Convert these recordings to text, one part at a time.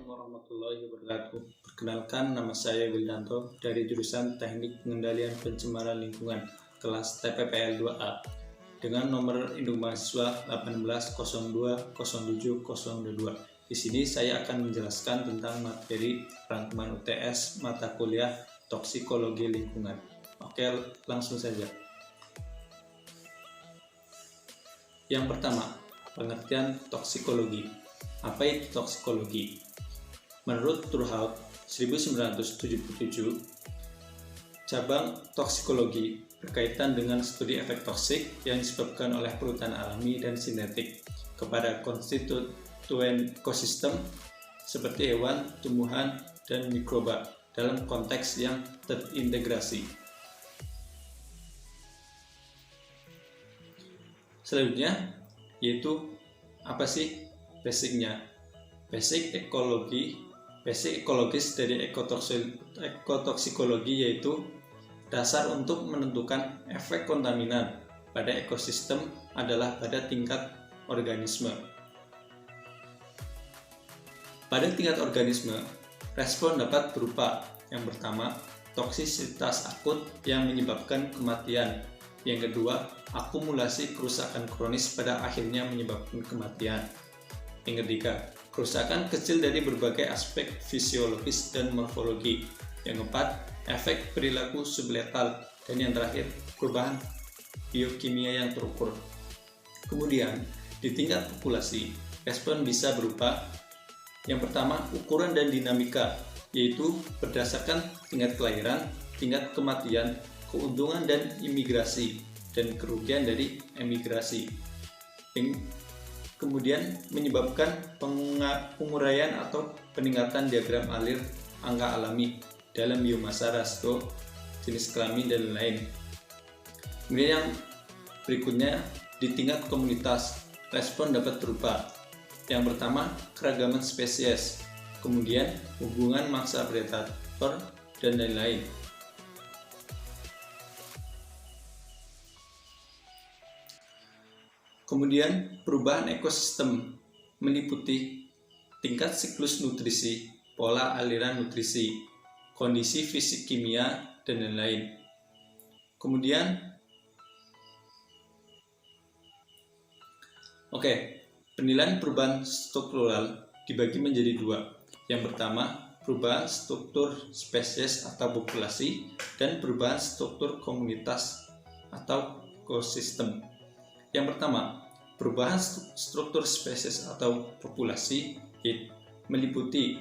Assalamualaikum warahmatullahi wabarakatuh. Perkenalkan, nama saya Wildanto dari jurusan Teknik Pengendalian Pencemaran Lingkungan kelas TPPL 2A dengan nomor induk mahasiswa 18020702. Di sini saya akan menjelaskan tentang materi rangkuman UTS mata kuliah Toksikologi Lingkungan. Oke, langsung saja. Yang pertama, pengertian toksikologi. Apa itu toksikologi? Menurut Turhaut 1977, cabang toksikologi berkaitan dengan studi efek toksik yang disebabkan oleh polutan alami dan sintetik kepada konstituen ekosistem seperti hewan, tumbuhan, dan mikroba dalam konteks yang terintegrasi. Selanjutnya, yaitu apa sih basicnya? Basic ekologis dari ekotoksikologi yaitu dasar untuk menentukan efek kontaminan pada ekosistem adalah pada tingkat organisme. Pada tingkat organisme, respon dapat berupa yang pertama, toksisitas akut yang menyebabkan kematian. Yang kedua, akumulasi kerusakan kronis pada akhirnya menyebabkan kematian. Yang ketiga, kerusakan kecil dari berbagai aspek fisiologis dan morfologi. Yang keempat, efek perilaku subletal. Dan yang terakhir, perubahan biokimia yang terukur. Kemudian, di tingkat populasi, respon bisa berupa yang pertama, ukuran dan dinamika, yaitu berdasarkan tingkat kelahiran, tingkat kematian, keuntungan dan imigrasi, dan kerugian dari emigrasi. Kemudian menyebabkan penguraian atau peningkatan diagram alir angka alami dalam biomasa, rasio, jenis kelamin, dan lain-lain. Kemudian yang berikutnya, di tingkat komunitas, respon dapat berupa yang pertama, keragaman spesies, kemudian hubungan mangsa predator, dan lain-lain. Kemudian perubahan ekosistem meliputi tingkat siklus nutrisi, pola aliran nutrisi, kondisi fisik kimia, dan lain-lain. Kemudian, penilaian perubahan struktural dibagi menjadi dua. Yang pertama, perubahan struktur spesies atau populasi, dan perubahan struktur komunitas atau ekosistem. Yang pertama, perubahan struktur spesies atau populasi meliputi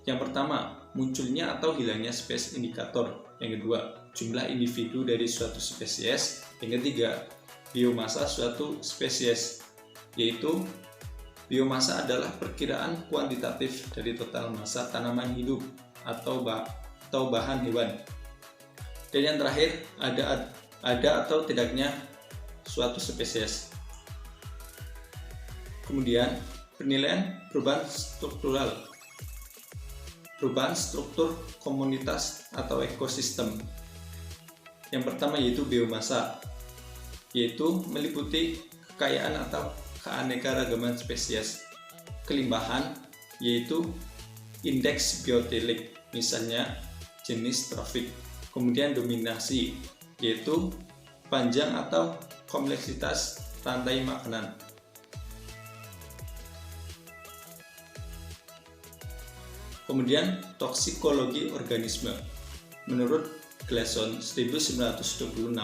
yang pertama, munculnya atau hilangnya spesies indikator. Yang kedua, jumlah individu dari suatu spesies. Yang ketiga, biomasa suatu spesies, yaitu biomasa adalah perkiraan kuantitatif dari total massa tanaman hidup atau bahan hewan. Dan yang terakhir, ada atau tidaknya suatu spesies. Kemudian, penilaian perubahan struktural. Perubahan struktur komunitas atau ekosistem. Yang pertama yaitu biomasa, yaitu meliputi kekayaan atau keanekaragaman spesies. Kelimbahan, yaitu indeks biotilik, misalnya jenis trofik. Kemudian dominasi, yaitu panjang atau kompleksitas rantai makanan. Kemudian toksikologi organisme. Menurut Gleason 1926,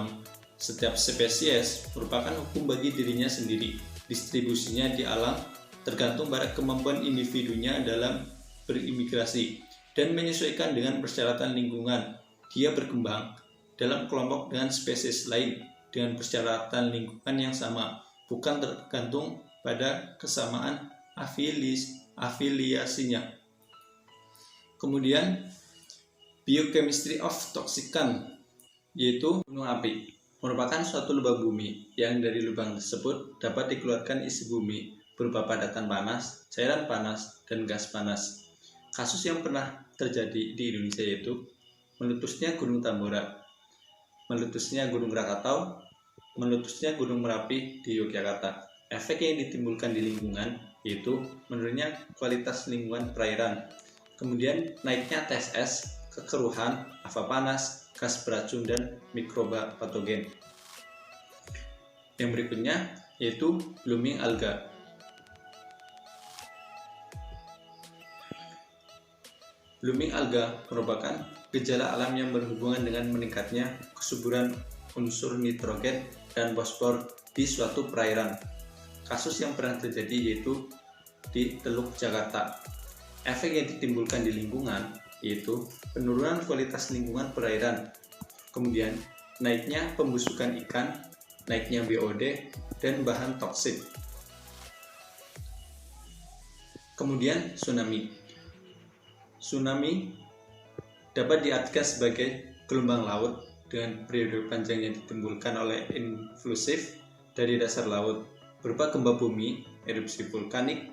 setiap spesies merupakan hukum bagi dirinya sendiri. Distribusinya di alam tergantung pada kemampuan individunya dalam berimigrasi dan menyesuaikan dengan persyaratan lingkungan. Dia berkembang dalam kelompok dengan spesies lain dengan persyaratan lingkungan yang sama, bukan tergantung pada kesamaan afiliasinya. Kemudian, biochemistry of toxican, yaitu gunung api, merupakan suatu lubang bumi yang dari lubang tersebut dapat dikeluarkan isi bumi berupa padatan panas, cairan panas, dan gas panas. Kasus yang pernah terjadi di Indonesia yaitu meletusnya Gunung Tambora, meletusnya Gunung Krakatau, meletusnya Gunung Merapi di Yogyakarta. Efek yang ditimbulkan di lingkungan yaitu menurunnya kualitas lingkungan perairan. Kemudian naiknya TSS, kekeruhan, lava panas, gas beracun, dan mikroba patogen. Yang berikutnya yaitu blooming alga. Blooming alga merupakan gejala alam yang berhubungan dengan meningkatnya kesuburan unsur nitrogen dan fosfor di suatu perairan. Kasus yang pernah terjadi yaitu di Teluk Jakarta. Efek yang ditimbulkan di lingkungan yaitu penurunan kualitas lingkungan perairan, kemudian naiknya pembusukan ikan, naiknya BOD, dan bahan toksik. Kemudian tsunami. Tsunami dapat diartikan sebagai gelombang laut dengan periode panjang yang ditimbulkan oleh influsif dari dasar laut berupa gempa bumi, erupsi vulkanik.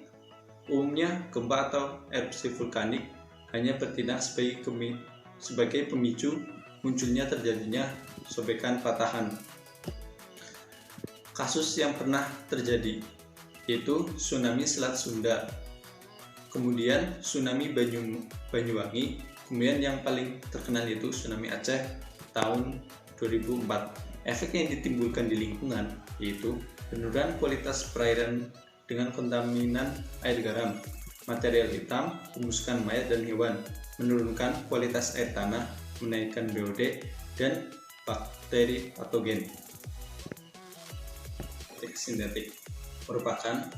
Umumnya gempa atau erupsi vulkanik hanya bertindak sebagai pemicu munculnya terjadinya sobekan patahan. Kasus yang pernah terjadi yaitu tsunami Selat Sunda, kemudian tsunami Banyuwangi, kemudian yang paling terkenal yaitu tsunami Aceh tahun 2004. Efek yang ditimbulkan di lingkungan yaitu penurunan kualitas perairan dengan kontaminan air garam, material hitam, pembusukan mayat dan hewan, menurunkan kualitas air tanah, menaikkan BOD, dan bakteri patogen. Sintetik merupakan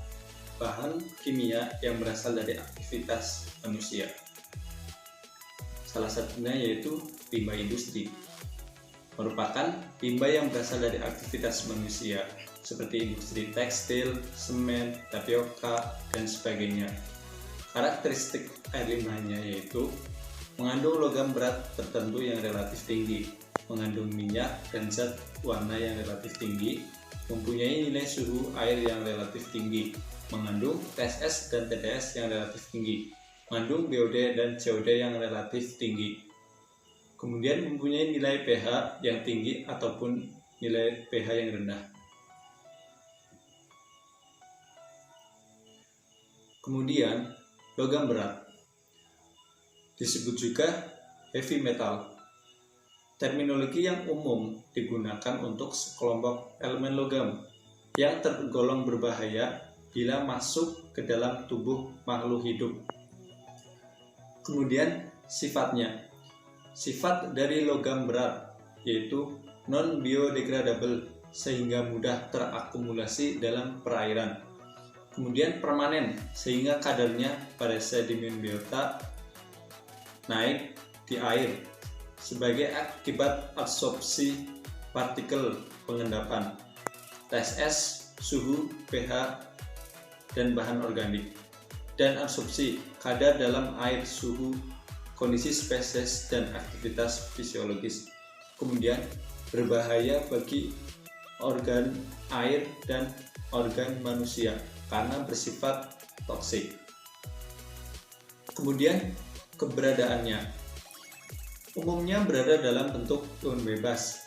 bahan kimia yang berasal dari aktivitas manusia. Salah satunya yaitu limbah industri. Merupakan limbah yang berasal dari aktivitas manusia seperti industri tekstil, semen, tapioka, dan sebagainya. Karakteristik air limbahnya yaitu mengandung logam berat tertentu yang relatif tinggi, mengandung minyak dan zat warna yang relatif tinggi, mempunyai nilai suhu air yang relatif tinggi, mengandung TSS dan TDS yang relatif tinggi, mengandung BOD dan COD yang relatif tinggi. Kemudian mempunyai nilai pH yang tinggi ataupun nilai pH yang rendah. Kemudian logam berat disebut juga heavy metal. Terminologi yang umum digunakan untuk sekelompok elemen logam yang tergolong berbahaya bila masuk ke dalam tubuh makhluk hidup. Kemudian sifatnya. Sifat dari logam berat yaitu non-biodegradable sehingga mudah terakumulasi dalam perairan. Kemudian permanen sehingga kadarnya pada sedimen biota naik di air sebagai akibat absorpsi partikel pengendapan, TSS, suhu, pH, dan bahan organik, dan absorpsi kadar dalam air, suhu, kondisi spesies, dan aktivitas fisiologis. Kemudian berbahaya bagi organ air dan organ manusia karena bersifat toksik. Kemudian keberadaannya umumnya berada dalam bentuk ion bebas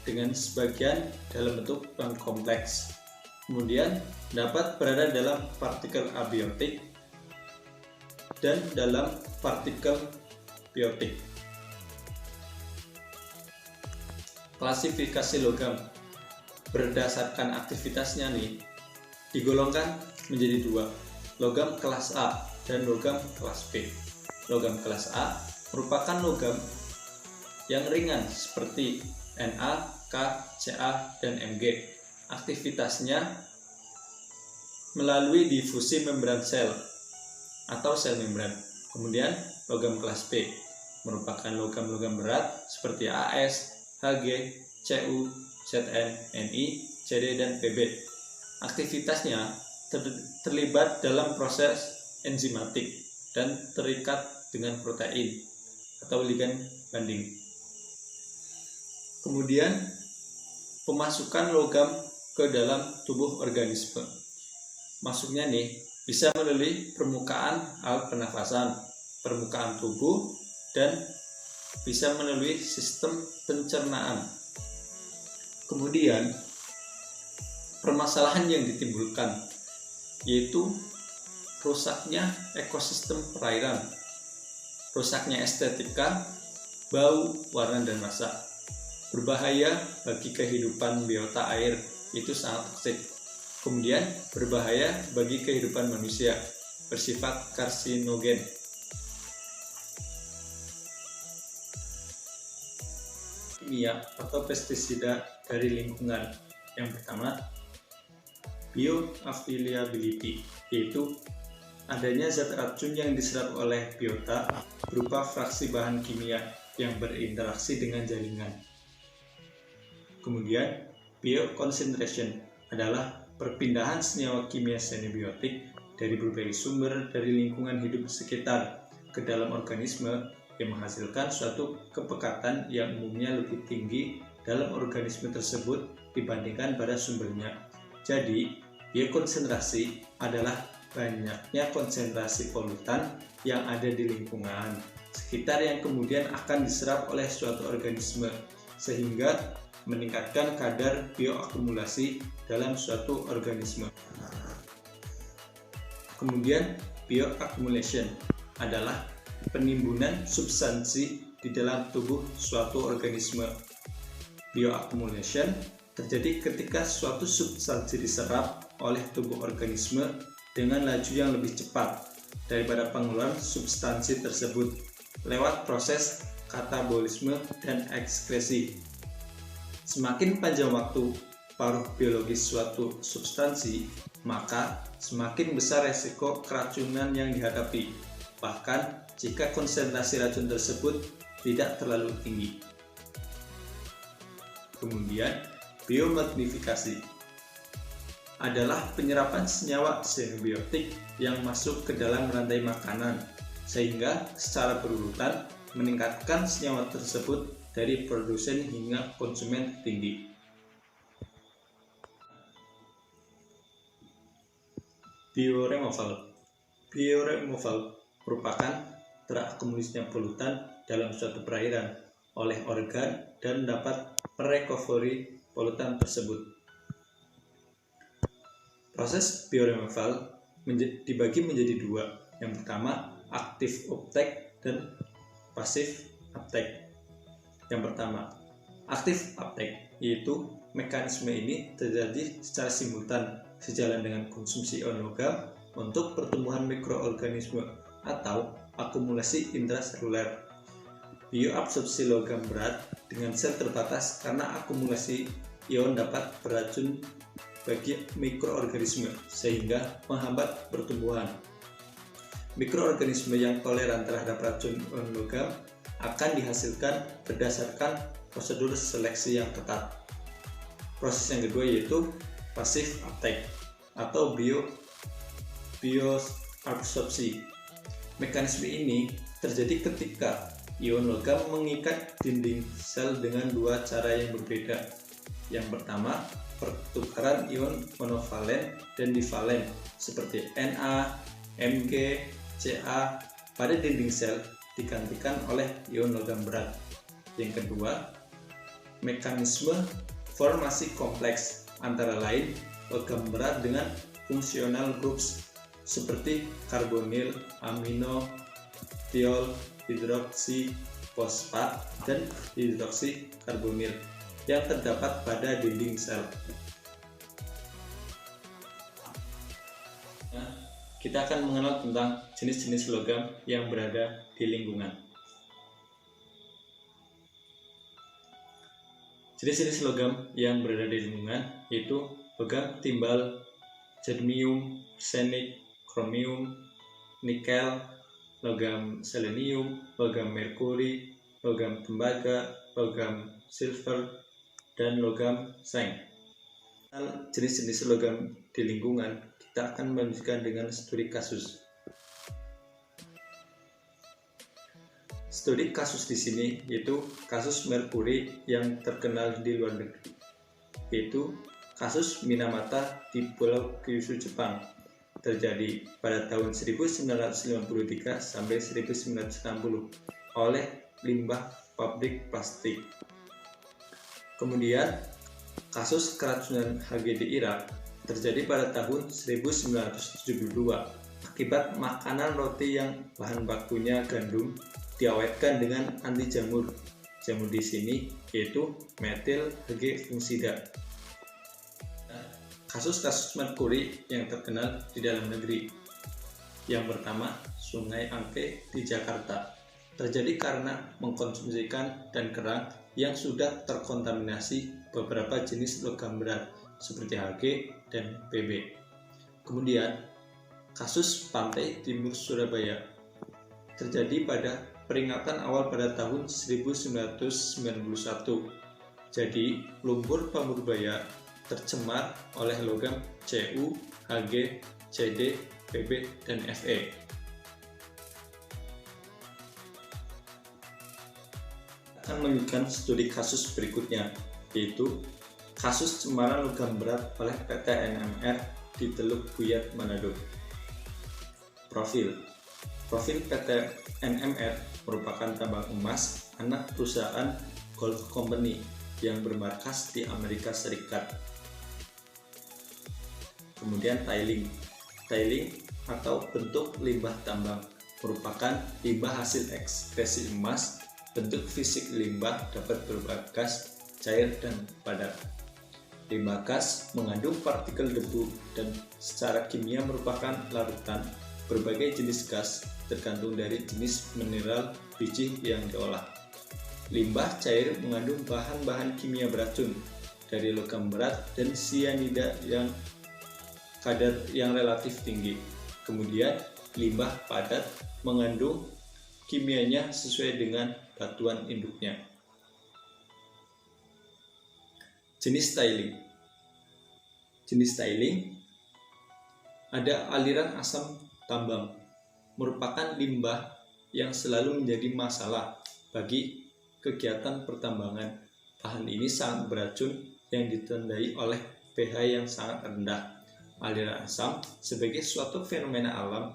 dengan sebagian dalam bentuk ion kompleks. Kemudian dapat berada dalam partikel abiotik dan dalam partikel biotik. Klasifikasi logam berdasarkan aktivitasnya digolongkan menjadi dua, logam kelas A dan logam kelas B. Logam kelas A merupakan logam yang ringan seperti Na, K, Ca, dan Mg. Aktivitasnya melalui difusi membran sel atau sel membran. Kemudian logam kelas B merupakan logam-logam berat seperti As, Hg, Cu, Zn, Ni, Cd, dan Pb. Aktivitasnya terlibat dalam proses enzimatik dan terikat dengan protein atau ligan banding. Kemudian pemasukan logam ke dalam tubuh organisme. Masuknya bisa melalui permukaan alat pernafasan, permukaan tubuh, dan bisa melalui sistem pencernaan. Kemudian permasalahan yang ditimbulkan yaitu rusaknya ekosistem perairan, rusaknya estetika, bau, warna, dan rasa. Berbahaya bagi kehidupan biota air, itu sangat toksik. Kemudian berbahaya bagi kehidupan manusia, bersifat karsinogen. Kimia atau pestisida dari lingkungan. Yang pertama, bioavailability, yaitu adanya zat racun yang diserap oleh biota berupa fraksi bahan kimia yang berinteraksi dengan jaringan. Kemudian, bioconcentration adalah perpindahan senyawa kimia senebiotik dari berbagai sumber dari lingkungan hidup sekitar ke dalam organisme yang menghasilkan suatu kepekatan yang umumnya lebih tinggi dalam organisme tersebut dibandingkan pada sumbernya. Jadi, biokonsentrasi adalah banyaknya konsentrasi polutan yang ada di lingkungan sekitar yang kemudian akan diserap oleh suatu organisme sehingga meningkatkan kadar bioakumulasi dalam suatu organisme. Kemudian bioaccumulation adalah penimbunan substansi di dalam tubuh suatu organisme. Bioaccumulation terjadi ketika suatu substansi diserap oleh tubuh organisme dengan laju yang lebih cepat daripada pengeluaran substansi tersebut lewat proses katabolisme dan ekskresi. Semakin panjang waktu paruh biologis suatu substansi, maka semakin besar resiko keracunan yang dihadapi, bahkan jika konsentrasi racun tersebut tidak terlalu tinggi. Kemudian, biomagnifikasi adalah penyerapan senyawa senebiotik yang masuk ke dalam rantai makanan, sehingga secara berurutan meningkatkan senyawa tersebut dari produsen hingga konsumen tinggi. Bioremoval merupakan terakumulasinya polutan dalam suatu perairan oleh organ dan dapat merecovery polutan tersebut. Proses bioremoval dibagi menjadi dua. Yang pertama, active uptake dan passive uptake. Yang pertama, active uptake, yaitu mekanisme ini terjadi secara simultan sejalan dengan konsumsi ion logam untuk pertumbuhan mikroorganisme atau akumulasi intraseluler. Bioabsorpsi logam berat dengan sel terbatas karena akumulasi ion dapat beracun bagi mikroorganisme sehingga menghambat pertumbuhan. Mikroorganisme yang toleran terhadap racun ion logam akan dihasilkan berdasarkan prosedur seleksi yang ketat. Proses yang kedua yaitu passive uptake atau bioabsorpsi. Mekanisme ini terjadi ketika ion logam mengikat dinding sel dengan dua cara yang berbeda. Yang pertama, pertukaran ion monovalen dan divalen seperti Na, Mg, Ca pada dinding sel digantikan oleh ion logam berat. Yang kedua, mekanisme formasi kompleks antara lain logam berat dengan fungsional groups seperti karbonil, amino, tiol, hidroksi, fosfat, dan hidroksi karbonil yang terdapat pada dinding sel. Kita akan mengenal tentang jenis-jenis logam yang berada di lingkungan. Jenis-jenis logam yang berada di lingkungan yaitu logam timbal, cadmium, arsenik, kromium, nikel, logam selenium, logam merkuri, logam tembaga, logam silver, dan logam seng. Jenis-jenis logam di lingkungan kita akan melanjutkan dengan studi kasus. Studi kasus di sini yaitu kasus merkuri yang terkenal di luar negeri, yaitu kasus Minamata di Pulau Kyushu, Jepang, terjadi pada tahun 1953 sampai 1960 oleh limbah pabrik plastik. Kemudian kasus keracunan Hg di Irak terjadi pada tahun 1972 akibat makanan roti yang bahan bakunya gandum diawetkan dengan anti jamur. Jamur di sini yaitu metil Hg fungsida. Kasus-kasus merkuri yang terkenal di dalam negeri. Yang pertama, Sungai Angke di Jakarta. Terjadi karena mengkonsumsi ikan dan kerang yang sudah terkontaminasi beberapa jenis logam berat seperti Hg dan Pb. Kemudian, kasus Pantai Timur Surabaya. Terjadi pada peringatan awal pada tahun 1991. Jadi, lumpur Pamurbaya tercemar oleh logam Cu, Hg, Cd, Pb, dan Fe. Akan melanjutkan studi kasus berikutnya, yaitu kasus cemaran logam berat oleh PT NMR di Teluk Buyat, Manado. Profil PT NMR merupakan tambang emas anak perusahaan Gold Company yang bermarkas di Amerika Serikat. Kemudian tiling atau bentuk limbah tambang merupakan limbah hasil ekskresi emas. Bentuk fisik limbah dapat berupa gas, cair, dan padat. Limbah gas mengandung partikel debu dan secara kimia merupakan larutan berbagai jenis gas tergantung dari jenis mineral biji yang diolah. Limbah cair mengandung bahan-bahan kimia beracun dari logam berat dan sianida yang kadar yang relatif tinggi. Kemudian limbah padat mengandung kimianya sesuai dengan batuan induknya. Jenis tiling ada aliran asam tambang, merupakan limbah yang selalu menjadi masalah bagi kegiatan pertambangan. Bahan ini sangat beracun yang ditandai oleh pH yang sangat rendah. Aliran asam sebagai suatu fenomena alam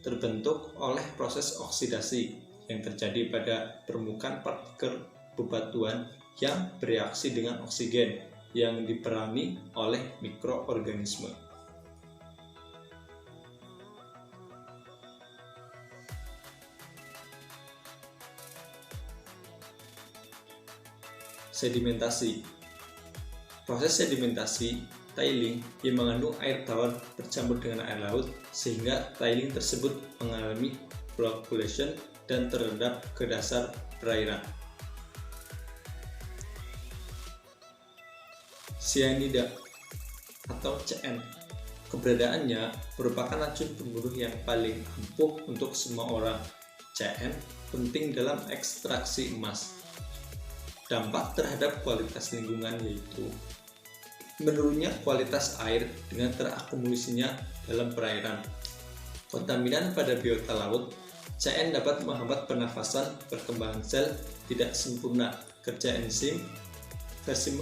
terbentuk oleh proses oksidasi yang terjadi pada permukaan partikel bebatuan yang bereaksi dengan oksigen yang diperangi oleh mikroorganisme. Sedimentasi. Proses sedimentasi tiling yang mengandung air tawar bercampur dengan air laut sehingga tiling tersebut mengalami flocculation dan terendap ke dasar perairan. Cyanida atau CN. Keberadaannya merupakan racun pembunuh yang paling ampuh untuk semua orang. CN penting dalam ekstraksi emas. Dampak terhadap kualitas lingkungan yaitu menurunnya kualitas air dengan terakumulasinya dalam perairan. Kontaminan pada biota laut. CN dapat menghambat pernafasan, perkembangan sel tidak sempurna, kerja enzim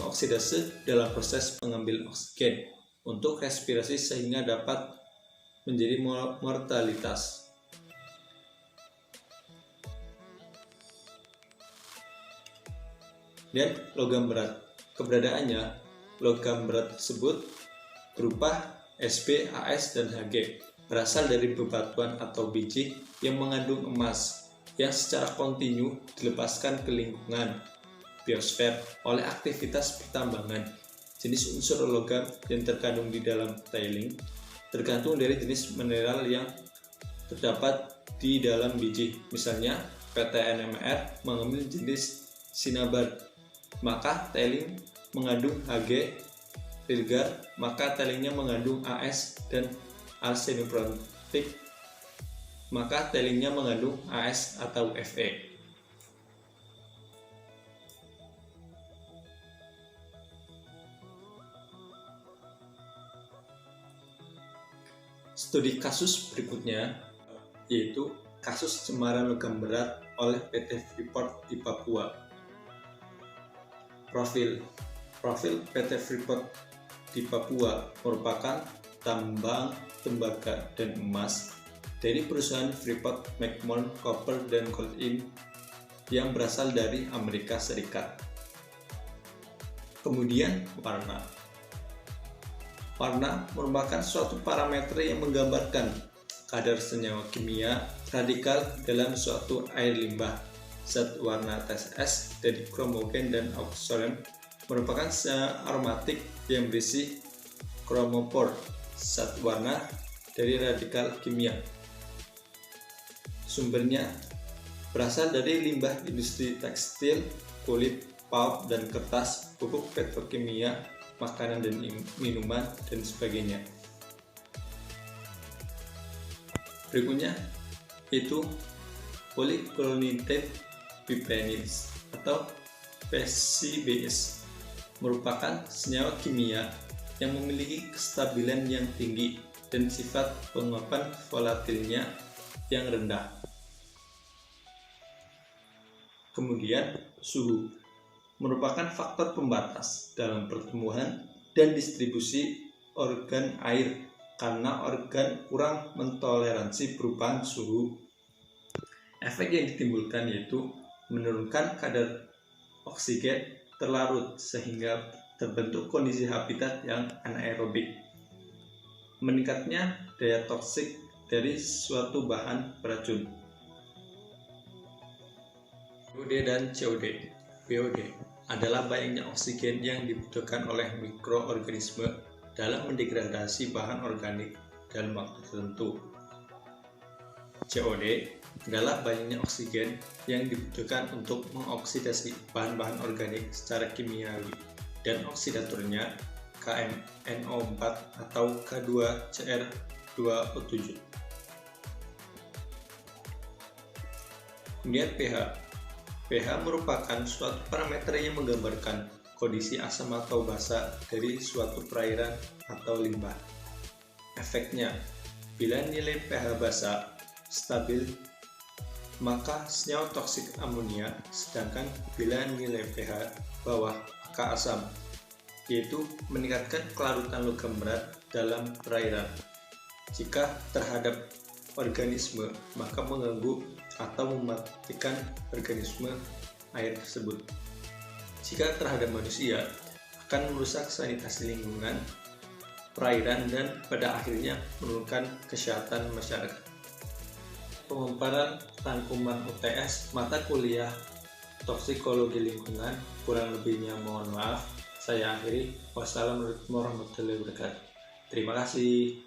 oksidase dalam proses mengambil oksigen untuk respirasi sehingga dapat menjadi mortalitas. Dan logam berat. Keberadaannya, logam berat tersebut berupa Sb, As, dan Hg berasal dari bebatuan atau biji yang mengandung emas yang secara kontinu dilepaskan ke lingkungan biosfer oleh aktivitas pertambangan. Jenis unsur logam yang terkandung di dalam tiling tergantung dari jenis mineral yang terdapat di dalam biji. Misalnya PT NMR mengambil jenis sinabar, maka tiling mengandung Hg. Vulgar, maka tilingnya mengandung As, dan arseniprotik, maka tilingnya mengandung As atau Fe. Studi kasus berikutnya yaitu kasus cemaran logam berat oleh PT Freeport di Papua. Profil PT Freeport di Papua merupakan tambang tembaga dan emas dari perusahaan Freeport McMoran Copper dan Gold Inc. yang berasal dari Amerika Serikat. Kemudian warna merupakan suatu parameter yang menggambarkan kadar senyawa kimia radikal dalam suatu air limbah. Zat warna tes S dari kromogen dan oxalum merupakan senyawa aromatik yang berisi kromofor, zat warna dari radikal kimia. Sumbernya berasal dari limbah industri tekstil, kulit, pulp dan kertas, pupuk petrokimia, makanan dan minuman, dan sebagainya. Berikutnya yaitu polychlorinated biphenyls atau PCBs, merupakan senyawa kimia yang memiliki kestabilan yang tinggi dan sifat penguapan volatilnya yang rendah. Kemudian suhu merupakan faktor pembatas dalam pertumbuhan dan distribusi organ air karena organ kurang mentoleransi perubahan suhu. Efek yang ditimbulkan yaitu menurunkan kadar oksigen terlarut sehingga terbentuk kondisi habitat yang anaerobik. Meningkatnya daya toksik dari suatu bahan beracun. BOD dan COD. BOD adalah banyaknya oksigen yang dibutuhkan oleh mikroorganisme dalam mendegradasi bahan organik dalam waktu tertentu. COD adalah banyaknya oksigen yang dibutuhkan untuk mengoksidasi bahan-bahan organik secara kimiawi, dan oksidatornya KMNO4 atau K2CR2O7. Kemudian pH. pH merupakan suatu parameter yang menggambarkan kondisi asam atau basa dari suatu perairan atau limbah. Efeknya, bila nilai pH basa stabil, maka senyawa toksik amonia, sedangkan bila nilai pH bawah, maka asam, yaitu meningkatkan kelarutan logam berat dalam perairan. Jika terhadap organisme, maka mengganggu atau mematikan organisme air tersebut. Jika terhadap manusia, akan merusak sanitasi lingkungan, perairan, dan pada akhirnya menurunkan kesehatan masyarakat. Pemaparan rangkuman UTS mata kuliah toksikologi lingkungan, kurang lebihnya mohon maaf. Saya akhiri. Wassalamualaikum warahmatullahi wabarakatuh. Terima kasih.